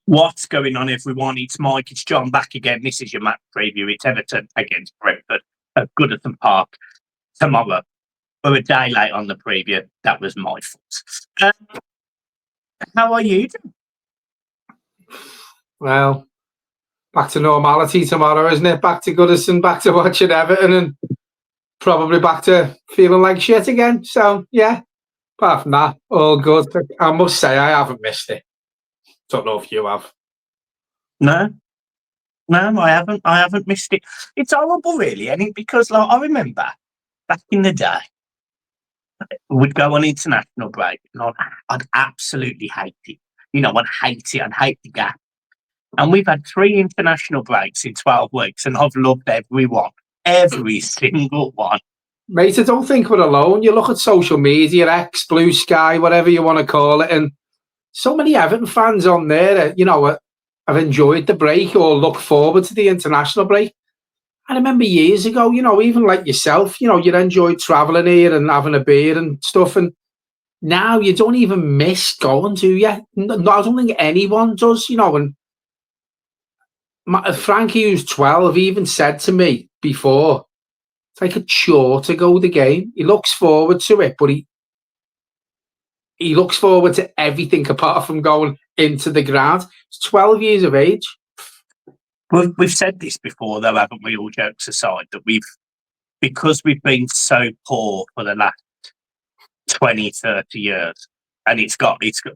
What's going on, everyone? It's Mike, it's John back again. This is your match preview. It's Everton against Brentford at Goodison Park tomorrow. We're a day late on the preview. That was my fault. How are you doing? Well, back to normality tomorrow, isn't it? Back to Goodison, back to watching Everton, and probably back to feeling like shit again. So, yeah, apart from that, all good. I must say, I haven't missed it. Don't know if you have. No, I haven't. I haven't missed it. It's horrible, really, because like I remember back in the day, we'd go on international break, and I'd absolutely hate it. I'd hate it. I'd hate the gap. And we've had 3 international breaks in 12 weeks, and I've loved every single one. Mate, I don't think we're alone. You look at social media, X, Blue Sky, whatever you want to call it, and so many Everton fans on there, have enjoyed the break or look forward to the international break. I remember years ago, even like yourself, you'd enjoyed travelling here and having a beer and stuff, and now you don't even miss going to, I don't think anyone does, and Frankie, who's 12, even said to me before, it's like a chore to go to the game. He looks forward to it, but he looks forward to everything apart from going into the ground. He's 12 years of age. We've said this before, though, haven't we, all jokes aside, that because we've been so poor for the last 20, 30 years, and it's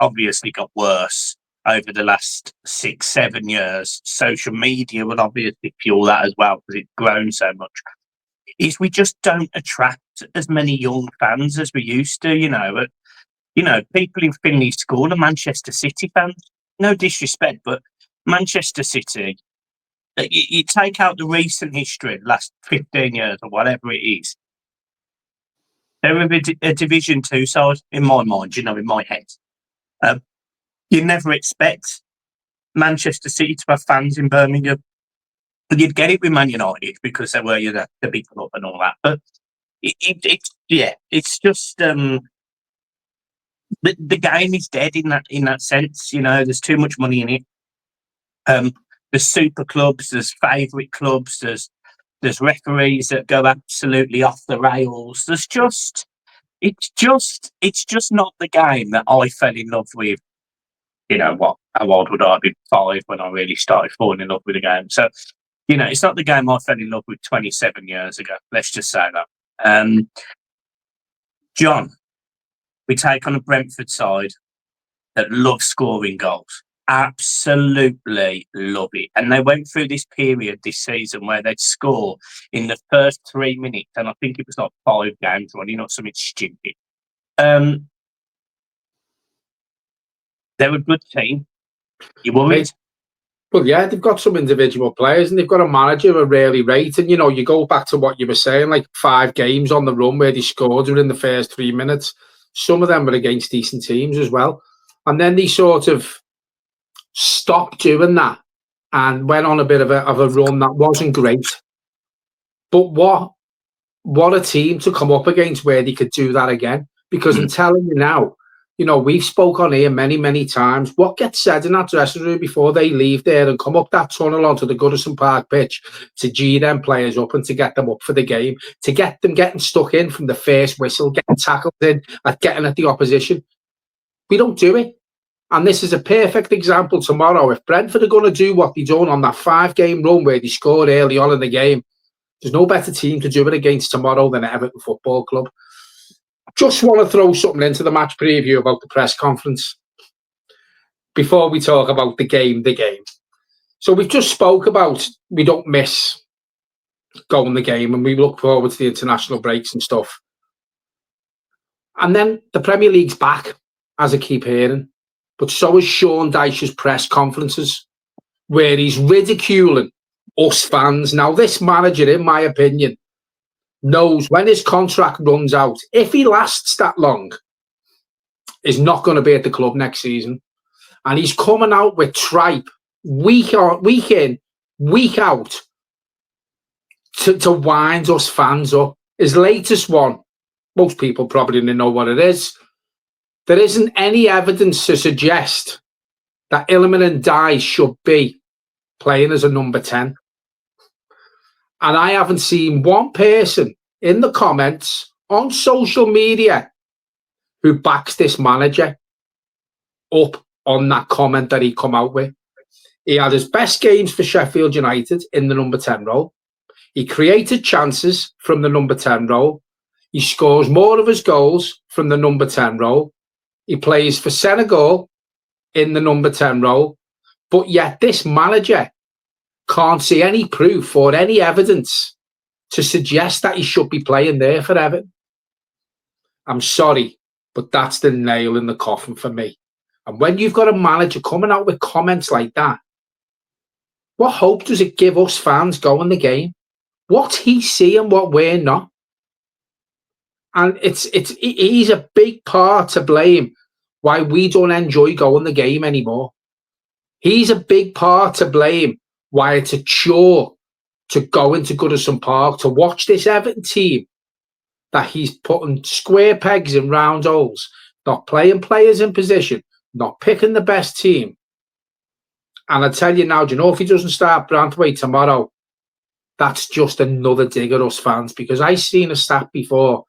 obviously got worse over the last 6, 7 years. Social media will obviously fuel that as well because it's grown so much. We just don't attract as many young fans as we used to. People in Finley School are Manchester City fans. No disrespect, but Manchester City, you take out the recent history, the last 15 years or whatever it is, they're a Division 2 side in my mind, in my head. You never expect Manchester City to have fans in Birmingham. You'd get it with Man United because they were the big club and all that. But it's just the game is dead in that sense. There's too much money in it. There's super clubs, there's favourite clubs, there's referees that go absolutely off the rails. It's just not the game that I fell in love with. How old would I have been? 5 when I really started falling in love with the game. So, it's not the game I fell in love with 27 years ago. Let's just say that. John, we take on a Brentford side that love scoring goals. Absolutely love it. And they went through this period this season where they'd score in the first 3 minutes, and I think it was like 5 games running or something stupid. They're a good team. You worried? Well, yeah, they've got some individual players and they've got a manager who really rate. And, you go back to what you were saying, like 5 games on the run where they scored within the first 3 minutes. Some of them were against decent teams as well. And then they sort of stopped doing that and went on a bit of a run that wasn't great. But what a team to come up against where they could do that again. Because I'm telling you now, we've spoke on here many, many times. What gets said in that dressing room before they leave there and come up that tunnel onto the Goodison Park pitch to G them players up and to get them up for the game, to get them getting stuck in from the first whistle, getting tackled in, getting at the opposition. We don't do it. And this is a perfect example tomorrow. If Brentford are going to do what they done on that 5-game run where they scored early on in the game, there's no better team to do it against tomorrow than Everton Football Club. Just want to throw something into the match preview about the press conference before we talk about the game. So we've just spoke about we don't miss going the game and we look forward to the international breaks and stuff. And then the Premier League's back, as I keep hearing, but so is Sean Dyche's press conferences, where he's ridiculing us fans. Now, this manager, in my opinion, knows when his contract runs out, if he lasts that long, is not going to be at the club next season. And he's coming out with tripe week in, week out to wind us fans up. His latest one, most people probably didn't know what it is. There isn't any evidence to suggest that Illiman and Dyche should be playing as a number 10. And I haven't seen one person in the comments on social media who backs this manager up on that comment that he come out with. He had his best games for Sheffield United in the number 10 role. He created chances from the number 10 role. He scores more of his goals from the number 10 role. He plays for Senegal in the number 10 role. But yet this manager can't see any proof or any evidence to suggest that he should be playing there for Everton. I'm sorry, but that's the nail in the coffin for me. And when you've got a manager coming out with comments like that, what hope does it give us fans going the game? What's he seeing what we're not? And he's a big part to blame why we don't enjoy going the game anymore. He's a big part to blame why it's a chore to go into Goodison Park to watch this Everton team that he's putting square pegs in round holes, not playing players in position, not picking the best team. And I tell you now, do you know if he doesn't start Brentford tomorrow, that's just another dig at us fans, because I seen a stat before,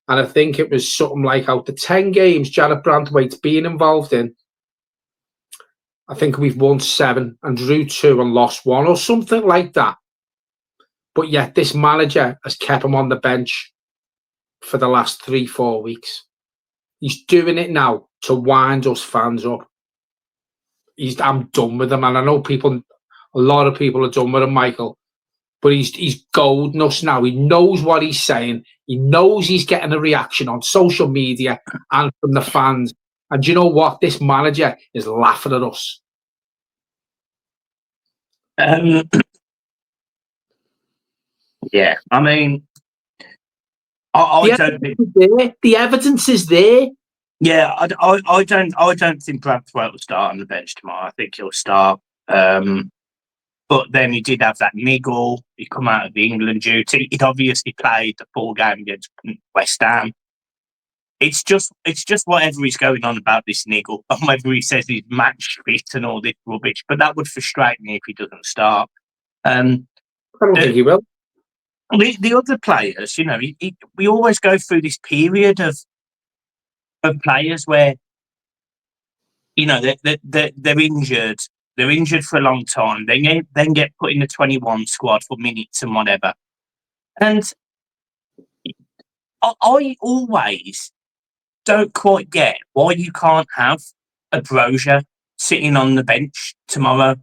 and I think it was something like out the 10 games Jared Brantwaite's been involved in, I think we've won 7 and drew 2 and lost 1 or something like that. But yet this manager has kept him on the bench for the last 3-4 weeks. He's doing it now to wind us fans up. I'm done with him, and I know a lot of people are done with him, Michael. But he's golding us now. He knows what he's saying. He knows he's getting a reaction on social media and from the fans. And you know what? This manager is laughing at us. Yeah, I mean, I don't think the evidence is there. Yeah, I don't think Brentford will start on the bench tomorrow. I think he'll start. But then he did have that niggle. He come out of the England duty. He'd obviously played the full game against West Ham. It's just whatever he's going on about this niggle, and whether he says he's match fit and all this rubbish. But that would frustrate me if he doesn't start. I don't think he will. The other players, you know, we always go through this period of players where, you know, they're injured. They're injured for a long time. They then get put in the 21 squad for minutes and whatever. And I always don't quite get why you can't have a Brozier sitting on the bench tomorrow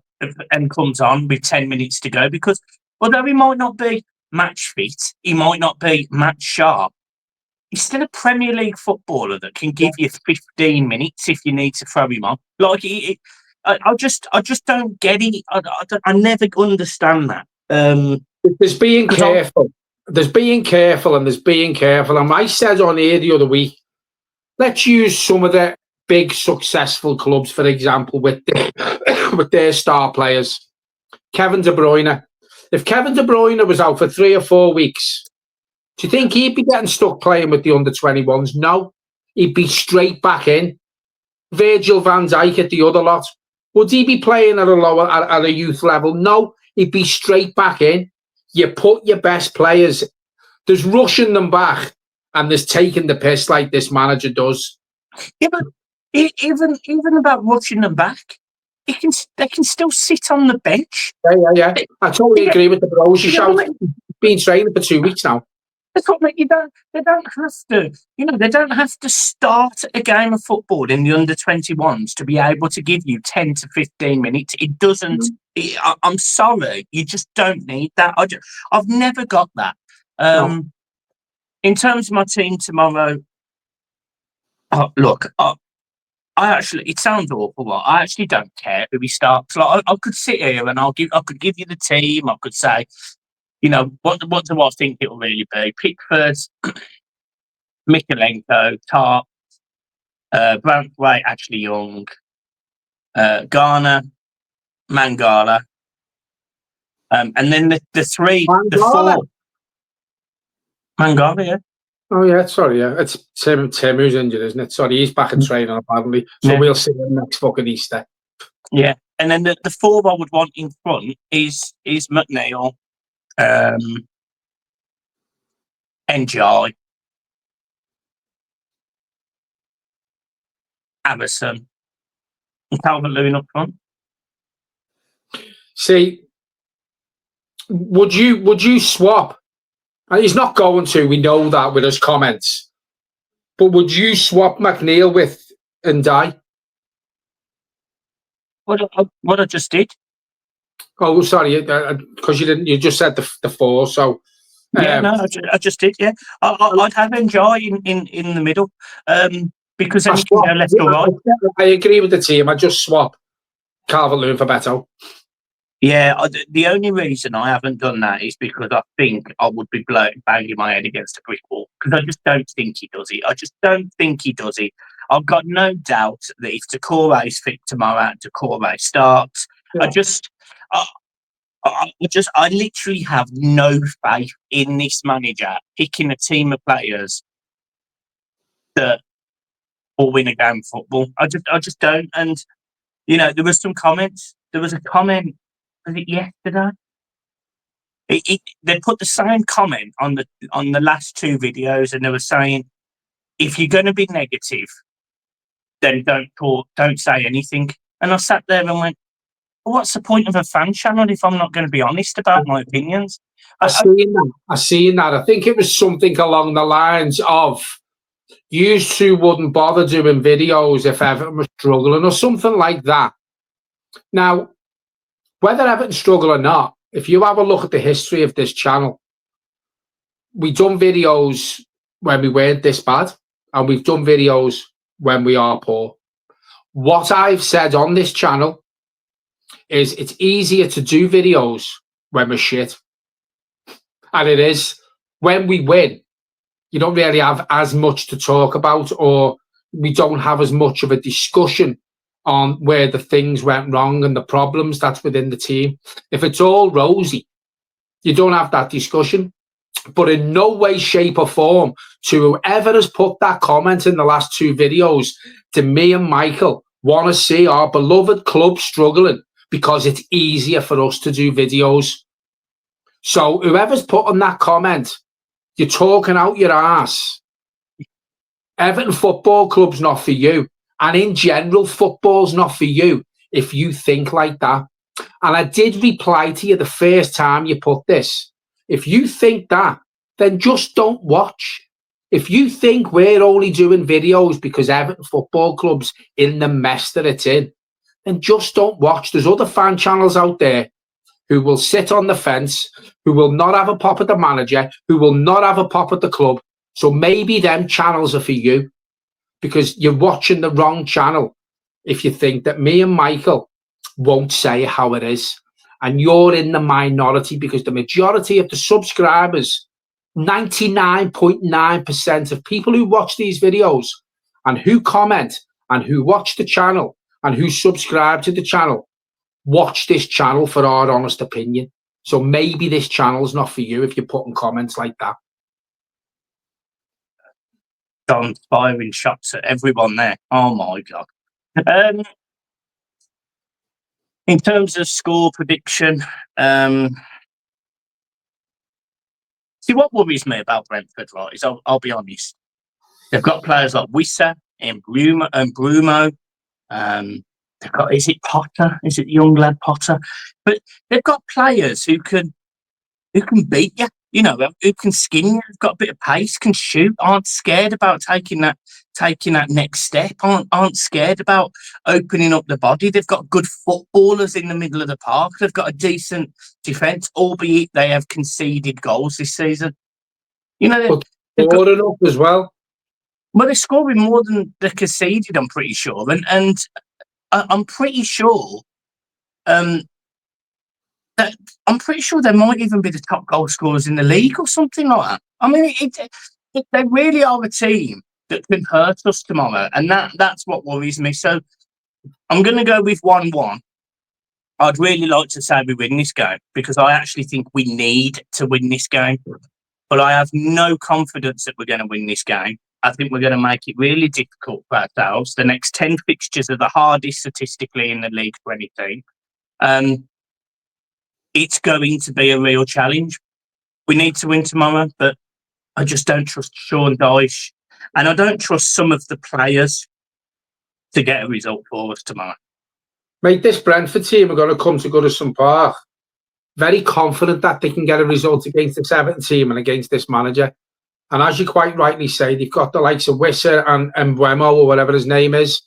and comes on with 10 minutes to go, because although he might not be match fit, he might not be match sharp, he's still a Premier League footballer that can give you 15 minutes if you need to throw him on. Like, I just don't get it. I never understand that. There's being careful. There's being careful, and there's being careful. And I said on here the other week, let's use some of the big successful clubs, for example, with their star players. Kevin De Bruyne. If Kevin De Bruyne was out for 3 or 4 weeks, do you think he'd be getting stuck playing with the under-21s? No. He'd be straight back in. Virgil van Dijk at the other lot. Would he be playing at a youth level? No. He'd be straight back in. You put your best players. There's rushing them back, and there's taking the piss like this manager does. Yeah, but even about rushing them back, they can still sit on the bench. Yeah. I totally agree with the Brozier shout. Been training for 2 weeks now. They don't have to, you know, they don't have to start a game of football in the under-21s to be able to give you 10 to 15 minutes. It doesn't. I'm sorry, you just don't need that. I've never got that. No. In terms of my team tomorrow, look, I actually, it sounds awful, but I actually don't care who he starts. Like, I could sit here and I could give you the team. I could say, you know, what do I think it will really be? Pickford, Mikalenko, Tarp, Brantwaite, Ashley Young, Garner, Mangala, and then the four. Mangala, yeah. Oh yeah, sorry, yeah. It's Tim who's injured, isn't it? Sorry, he's back in training apparently. So we'll see him next fucking Easter. Yeah, and then the four I would want in front is McNeil, NJ, Amazon, and Calvert-Lewin up front. See, would you swap? And he's not going to. We know that with his comments. But would you swap McNeil with Dyche? What I just did. Oh, sorry, because you didn't. You just said the four. So Yeah, no, I just did. Yeah, I'd have NJ in the middle, because then you can go left or right. I agree with the team. I just swap Calvert-Lewin for Beto. Yeah, the only reason I haven't done that is because I think I would be banging my head against a brick wall, because I just don't think he does it. I just don't think he does it. I've got no doubt that if Decore is fit tomorrow, Decore starts. Yeah. I literally have no faith in this manager picking a team of players that will win a game of football. I just don't. And there was some comments. There was a comment. Was it yesterday? They put the same comment on the last two videos, and they were saying, if you're going to be negative, then don't say anything. And I sat there and went, well, what's the point of a fan channel if I'm not going to be honest about my opinions? I seen that. I think it was something along the lines of, you two wouldn't bother doing videos if Everton was struggling or something like that. Now, whether Everton struggle or not, if you have a look at the history of this channel, we've done videos when we weren't this bad, and we've done videos when we are poor. What I've said on this channel is it's easier to do videos when we're shit. And it is. When we win, you don't really have as much to talk about, or we don't have as much of a discussion on where the things went wrong and the problems that's within the team. If it's all rosy, you don't have that discussion. But in no way, shape or form, to whoever has put that comment in the last two videos, to me and Michael, want to see our beloved club struggling because it's easier for us to do videos. So whoever's putting that comment, you're talking out your ass. Everton Football Club's not for you. And in general, football's not for you if you think like that. And I did reply to you the first time you put this. If you think that, then just don't watch. If you think we're only doing videos because Everton Football Club's in the mess that it's in, then just don't watch. There's other fan channels out there who will sit on the fence, who will not have a pop at the manager, who will not have a pop at the club. So maybe them channels are for you, because you're watching the wrong channel if you think that me and Michael won't say how it is. And you're in the minority, because the majority of the subscribers, 99.9% of people who watch these videos and who comment and who watch the channel and who subscribe to the channel, watch this channel for our honest opinion. So maybe this channel's not for you if you're putting comments like that. John firing shots at everyone there. Oh my God. In terms of score prediction, see, what worries me about Brentford, right, is I'll be honest. They've got players like Wissa and Brumo. They've got, is it Potter? Is it the young lad Potter? But they've got players who can beat you, who can skin you, have got a bit of pace, can shoot, aren't scared about taking that next step, aren't scared about opening up the body. They've got good footballers in the middle of the park. They've got a decent defence, albeit they have conceded goals this season. But scoring up as well. Well, they're scoring more than they're conceded, I'm pretty sure. And I'm pretty sure I'm pretty sure they might even be the top goal scorers in the league or something like that. I mean, they really are a team that can hurt us tomorrow, and that's what worries me. So I'm going to go with 1-1. I'd really like to say we win this game, because I actually think we need to win this game. But I have no confidence that we're going to win this game. I think we're going to make it really difficult for ourselves. The next 10 fixtures are the hardest statistically in the league for any team. It's going to be a real challenge. We need to win tomorrow, but I just don't trust Sean Dyche, and I don't trust some of the players to get a result for us tomorrow. Mate, this Brentford team are going to come to Goodison Park very confident that they can get a result against this Everton team and against this manager. And as you quite rightly say, they've got the likes of Wisser and Mbeumo, or whatever his name is,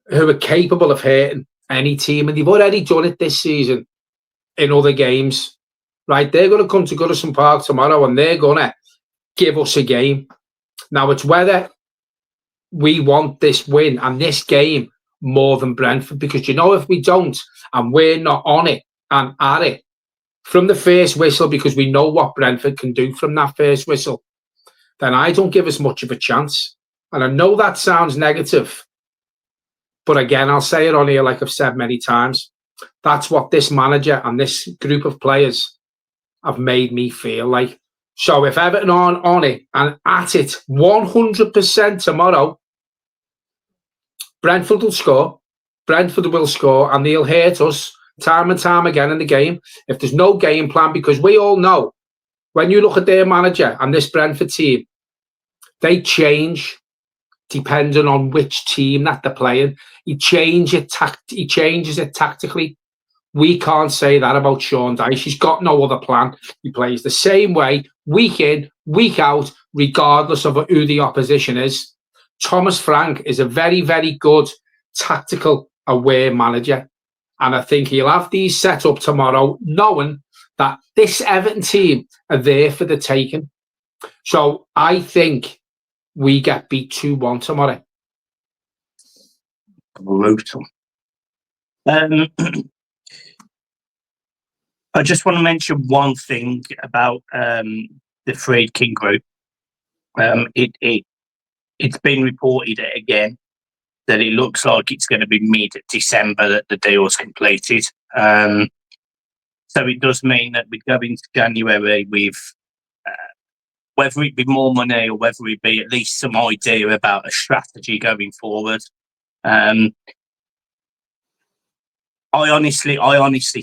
who are capable of hurting any team. And they've already done it this season in other games. Right? They're going to come to Goodison Park tomorrow and they're going to give us a game. Now, it's whether we want this win and this game more than Brentford, because if we don't and we're not on it and at it from the first whistle, because we know what Brentford can do from that first whistle, then I don't give us much of a chance. And I know that sounds negative, but again, I'll say it on here like I've said many times. That's what this manager and this group of players have made me feel like. So if Everton aren't on it and at it 100% tomorrow, Brentford will score. Brentford will score, and they'll hurt us time and time again in the game. If there's no game plan, because we all know when you look at their manager and this Brentford team, they change depending on which team that they're playing. He changes it tactically. We can't say that about Sean Dyche. He's got no other plan. He plays the same way, week in, week out, regardless of who the opposition is. Thomas Frank is a very, very good tactical aware manager. And I think he'll have these set up tomorrow, knowing that this Everton team are there for the taking. So I think we get beat 2-1 tomorrow. Brutal. I just want to mention one thing about the Friedkin group. It's been reported again that it looks like it's going to be mid-December that the deal's completed. So it does mean that we go into January with whether it be more money or whether it be at least some idea about a strategy going forward. I honestly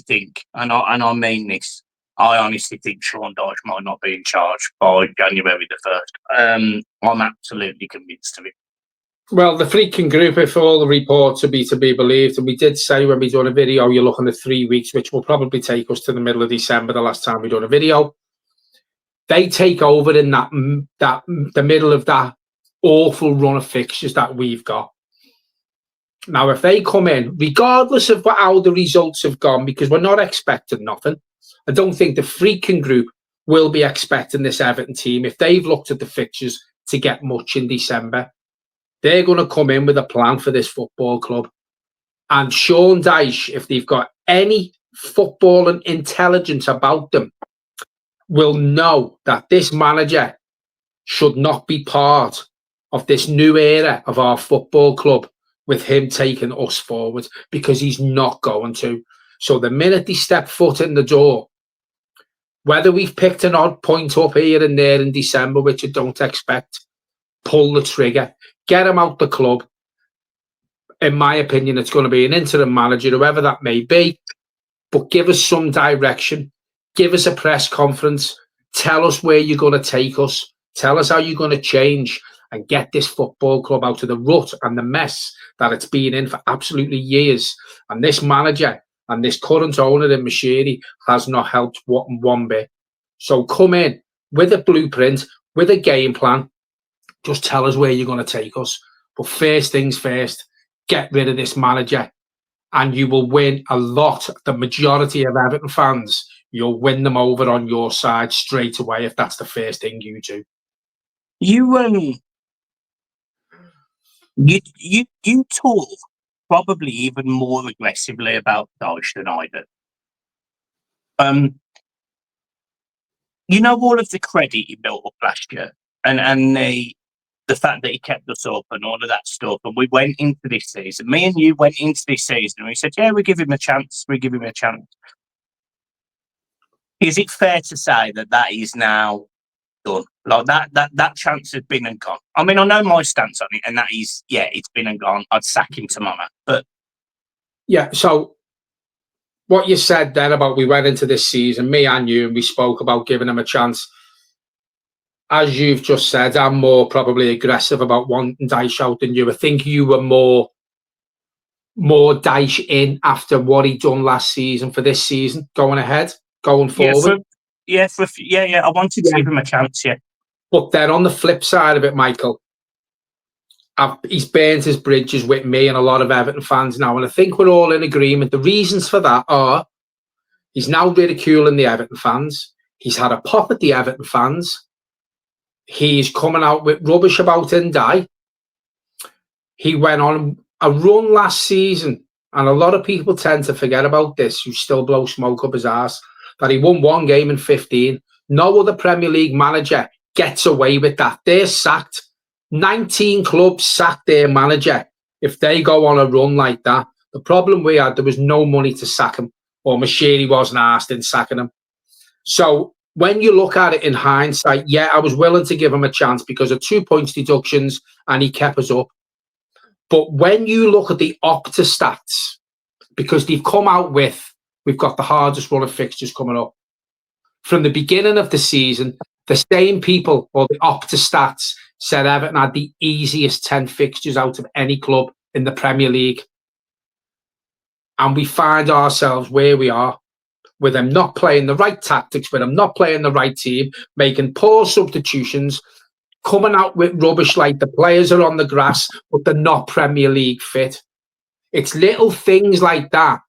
think, and I mean this, I honestly think Sean Dyche might not be in charge by January the 1st. I'm absolutely convinced of it. Well, the Friedkin group, if all the reports are to be believed, and we did say when we done a video, you're looking at 3 weeks, which will probably take us to the middle of December, the last time we done a video. They take over in the middle of that awful run of fixtures that we've got. Now, if they come in, regardless of how the results have gone, because we're not expecting nothing, I don't think the Friedkin group will be expecting this Everton team, if they've looked at the fixtures, to get much in December. They're going to come in with a plan for this football club. And Sean Dyche, if they've got any footballing intelligence about them, will know that this manager should not be part of this new era of our football club with him taking us forward, because he's not going to. So the minute they step foot in the door, whether we've picked an odd point up here and there in December, which I don't expect, pull the trigger, get him out the club. In my opinion, it's going to be an interim manager, whoever that may be, but give us some direction. Give us a press conference. Tell us where you're going to take us. Tell us how you're going to change and get this football club out of the rut and the mess that it's been in for absolutely years. And this manager and this current owner in Mashiri has not helped one bit. So come in with a blueprint, with a game plan. Just tell us where you're going to take us. But first things first, get rid of this manager and you will win a lot. The majority of Everton fans, you'll win them over on your side straight away if that's the first thing you do. You talk probably even more aggressively about Dyche than I do. All of the credit he built up last year, and the fact that he kept us up and all of that stuff. And we went into this season. Me and you went into this season and we said, "Yeah, we give him a chance. We give him a chance." Is it fair to say that is now done. Like that chance has been and gone. I mean, I know my stance on it, and that is, yeah, it's been and gone. I'd sack him tomorrow. But yeah, so what you said then about we went into this season, me and you, and we spoke about giving him a chance. As you've just said, I'm more probably aggressive about wanting Dyche out than you. I think you were more Dyche in after what he done last season for this season, going ahead, going forward. Yeah, I wanted to give him a chance, yeah. But then on the flip side of it, Michael, he's burnt his bridges with me and a lot of Everton fans now, and I think we're all in agreement. The reasons for that are he's now ridiculing the Everton fans. He's had a pop at the Everton fans. He's coming out with rubbish about Ndiaye. He went on a run last season, and a lot of people tend to forget about this, who still blow smoke up his ass, that he won 1 game in 15. No other Premier League manager gets away with that. They're sacked. 19 clubs sacked their manager if they go on a run like that. The problem we had, there was no money to sack him, or Mashiri wasn't asked in sacking him. So when you look at it in hindsight, yeah, I was willing to give him a chance because of 2 points deductions and he kept us up. But when you look at the Opta stats, because they've come out with, we've got the hardest run of fixtures coming up. From the beginning of the season, the same people, or the Opta stats, said Everton had the easiest 10 fixtures out of any club in the Premier League. And we find ourselves where we are, with them not playing the right tactics, with them not playing the right team, making poor substitutions, coming out with rubbish like the players are on the grass, but they're not Premier League fit. It's little things like that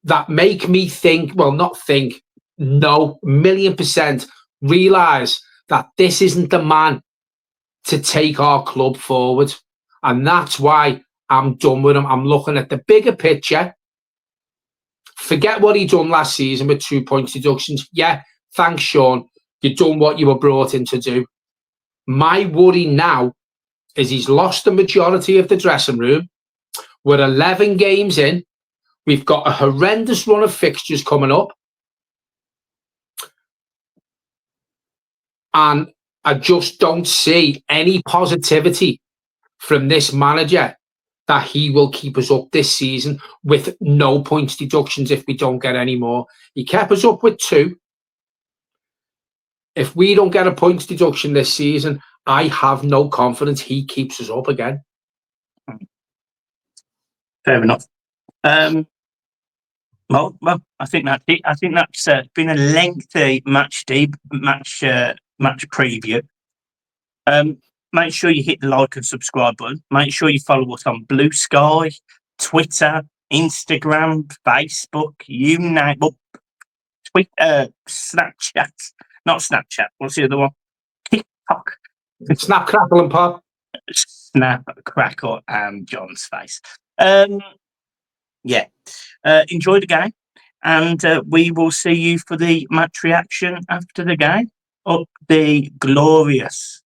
that make me think, well, not think, no, 1,000,000% realise that this isn't the man to take our club forward. And that's why I'm done with him. I'm looking at the bigger picture. Forget what he done last season with 2 points deductions. Yeah, thanks, Sean. You've done what you were brought in to do. My worry now is he's lost the majority of the dressing room. We're 11 games in. We've got a horrendous run of fixtures coming up. And I just don't see any positivity from this manager that he will keep us up this season with no points deductions if we don't get any more. He kept us up with 2. If we don't get a points deduction this season, I have no confidence he keeps us up again. Fair enough. Well, I think that's it. I think that's been a lengthy match preview. Make sure you hit the like and subscribe button. Make sure you follow us on Blue Sky, Twitter, Instagram, Facebook, you name it. Snapchat. Not Snapchat. What's the other one? TikTok. Snap, crackle, and pop. Snap, crackle, and John's face. Yeah. Enjoy the game, and we will see you for the match reaction after the game. Up the glorious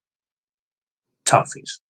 Toffees.